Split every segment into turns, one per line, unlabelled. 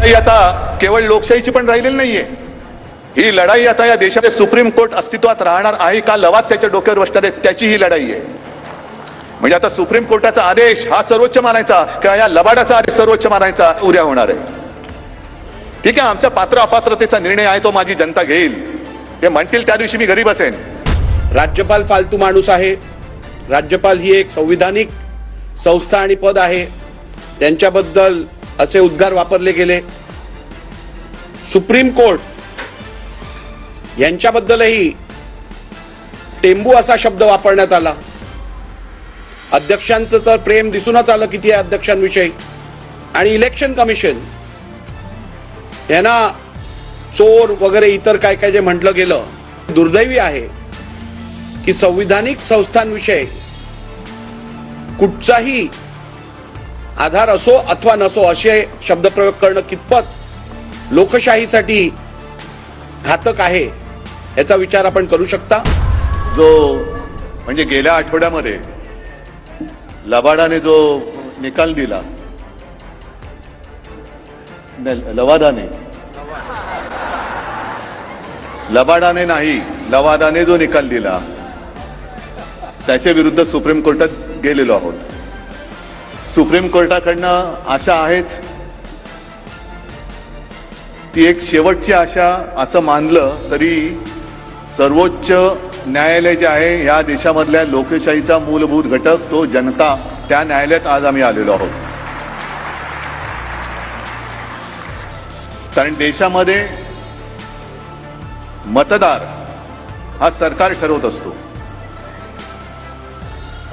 लढाई आता केवळ लोकशाहीची पण राहिलेली नाहीये. ही लढाई आता या देशात सुप्रीम कोर्ट अस्तित्वात राहणार आहे का लवाद त्याच्या डोक्यावर बसणार आहे त्याची ही लढाई आहे. म्हणजे आता सुप्रीम कोर्टाचा आदेश हा सर्वोच्च मानायचा किंवा या लबाडाचा आदेश सर्वोच्च मानायचा उद्या होणार आहे. ठीक आहे, आमचा पात्र अपात्रतेचा निर्णय आहे तो माझी जनता घेईल. ते म्हणतील त्या दिवशी मी घरी बसेन.
राज्यपाल फालतू माणूस आहे. राज्यपाल ही एक संविधानिक संस्था आणि पद आहे. त्यांच्याबद्दल असे उद्गार वापरले गेले. सुप्रीम कोर्ट यांच्याबद्दलही टेंबू असा शब्द वापरण्यात आला. अध्यक्षांचं तर प्रेम दिसूनच आलं किती आहे अध्यक्षांविषयी. आणि इलेक्शन कमिशन यांना चोर वगैरे इतर काय काय जे म्हटलं गेलं. दुर्दैवी आहे की संविधानिक संस्थांविषयी कुठचाही आधार असो अथवा नसो असे शब्दप्रयोग करणं कितपत लोकशाहीसाठी घातक आहे याचा विचार आपण करू शकता.
जो म्हणजे गेल्या आठवड्यामध्ये लबाडाने जो निकाल दिला, लबाडाने नाही लवादाने जो निकाल दिला त्याच्या विरुद्ध सुप्रीम कोर्टात गेलेलो आहोत. सुप्रीम कोर्टाकडनं आशा आहेच, ती एक शेवटची आशा असं मानलं तरी सर्वोच्च न्यायालय जे आहे या देशामधल्या लोकशाहीचा मूलभूत घटक तो जनता, त्या न्यायालयात आज आम्ही आलेलो आहोत. कारण देशामध्ये मतदार हा सरकार ठरवत असतो.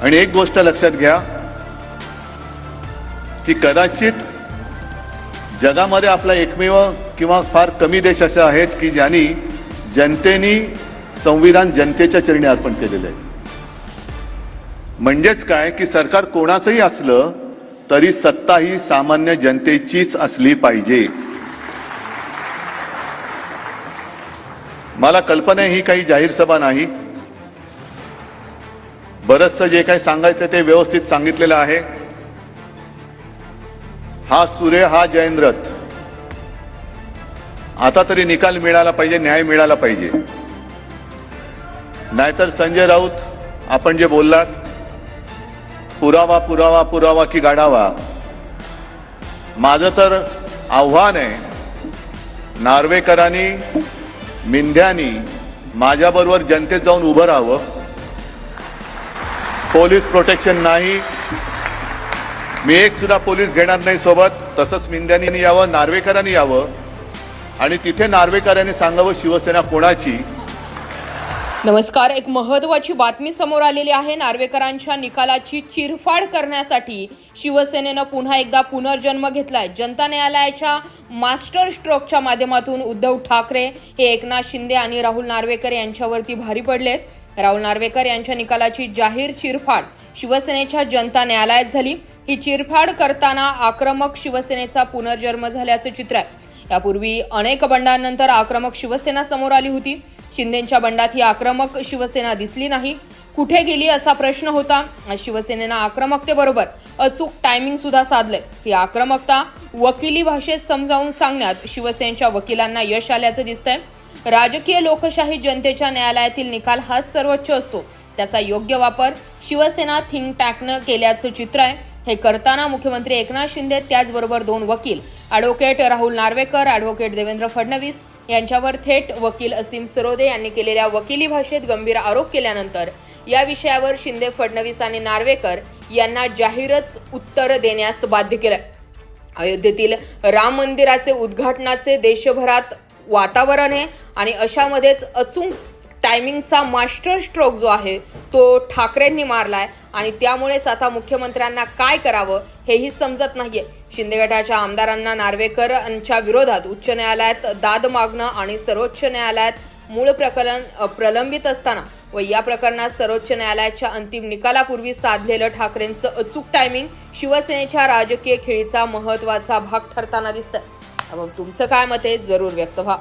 आणि एक गोष्ट लक्षात घ्या की कदाचित जगामध्ये आपला एकमेव किंवा फार कमी देश असे आहेत की ज्यांनी जनतेने संविधान जनतेच्या चरणी अर्पण केलेलं आहे. म्हणजेच काय की सरकार कोणाचंही असलं तरी सत्ता ही सामान्य जनतेचीच असली पाहिजे. मला कल्पना ही काही जाहीर सभा नाही. बरंचसं जे काही सांगायचं ते व्यवस्थित सांगितलेलं आहे. हा सूर्य हा जयेंद्रथ. आता तरी निकाल मिळाला पाहिजे, न्याय मिळाला पाहिजे. नाहीतर संजय राऊत आपण जे बोललात पुरावा पुरावा पुरावा की गाढावा, माझं तर आव्हान आहे नार्वेकरांनी मिंध्यानी माझ्याबरोबर जनतेत जाऊन उभं राहावं. पोलीस प्रोटेक्शन नाही, मी एक सुद्धा पोलीस घेणार नाही सोबत. तसंच मिंध्यानी यावं, नार्वेकरांनी यावं आणि तिथे नार्वेकरांनी सांगावं शिवसेना कोणाची.
नमस्कार, एक महत्त्वाची बातमी समोर आलेली आहे. नार्वेकरांच्या निकालाची चिरफाड करण्यासाठी शिवसेनेनं पुन्हा एकदा पुनर्जन्म घेतलाय. जनता न्यायालयाच्या मास्टर स्ट्रोकच्या माध्यमातून उद्धव ठाकरे हे एकनाथ शिंदे आणि राहुल नार्वेकर यांच्यावरती भारी पडलेत. राहुल नार्वेकर यांच्या निकालाची जाहीर चिरफाड शिवसेनेच्या जनता न्यायालयात झाली. ही चिरफाड करताना आक्रमक शिवसेनेचा पुनर्जन्म झाल्याचं चित्र आहे. यापूर्वी अनेक बंडांनंतर आक्रमक शिवसेना समोर आली होती. शिंदेच्या बंडात ही आक्रमक शिवसेना दिसली नाही. कुठे गेली असा प्रश्न होता. शिवसेनेनं आक्रमकतेबरोबर अचूक टायमिंग सुद्धा साधलंय. ही आक्रमकता वकिली भाषेत समजावून सांगण्यात शिवसेनेच्या वकिलांना यश आल्याचं दिसतंय. राजकीय लोकशाही जनतेच्या न्यायालयातील निकाल हाच सर्वोच्च असतो. त्याचा योग्य वापर शिवसेना थिंक टँकनं केल्याचं चित्र आहे. हे करताना मुख्यमंत्री एकनाथ शिंदे त्याचबरोबर दोन वकील ॲडव्होकेट राहुल नार्वेकर, ॲडव्होकेट देवेंद्र फडणवीस यांच्यावर थेट वकील असीम सरोदे यांनी केलेल्या वकिली भाषेत गंभीर आरोप केल्यानंतर या विषयावर शिंदे, फडणवीस आणि नार्वेकर यांना जाहीरच उत्तर देण्यास बाध्य केलं. अयोध्येतील राम मंदिराचे उद्घाटनाचे देशभरात वातावरण आहे आणि अशामध्येच अचूक टायमिंगचा मास्टर स्ट्रोक जो आहे तो ठाकरेंनी मारलाय आणि त्यामुळेच आता मुख्यमंत्र्यांना काय करावं हेही समजत नाहीये. शिंदे गटाच्या आमदारांना नार्वेकर यांच्या विरोधात उच्च न्यायालयात दाद मागणं आणि सर्वोच्च न्यायालयात मूळ प्रकरण प्रलंबित असताना व या प्रकरणात सर्वोच्च न्यायालयाच्या अंतिम निकालापूर्वी साधलेलं ठाकरेंचं अचूक टायमिंग शिवसेनेच्या राजकीय खेळीचा महत्त्वाचा भाग ठरताना दिसतंय. तुमचं काय मत आहे जरूर व्यक्त व्हा.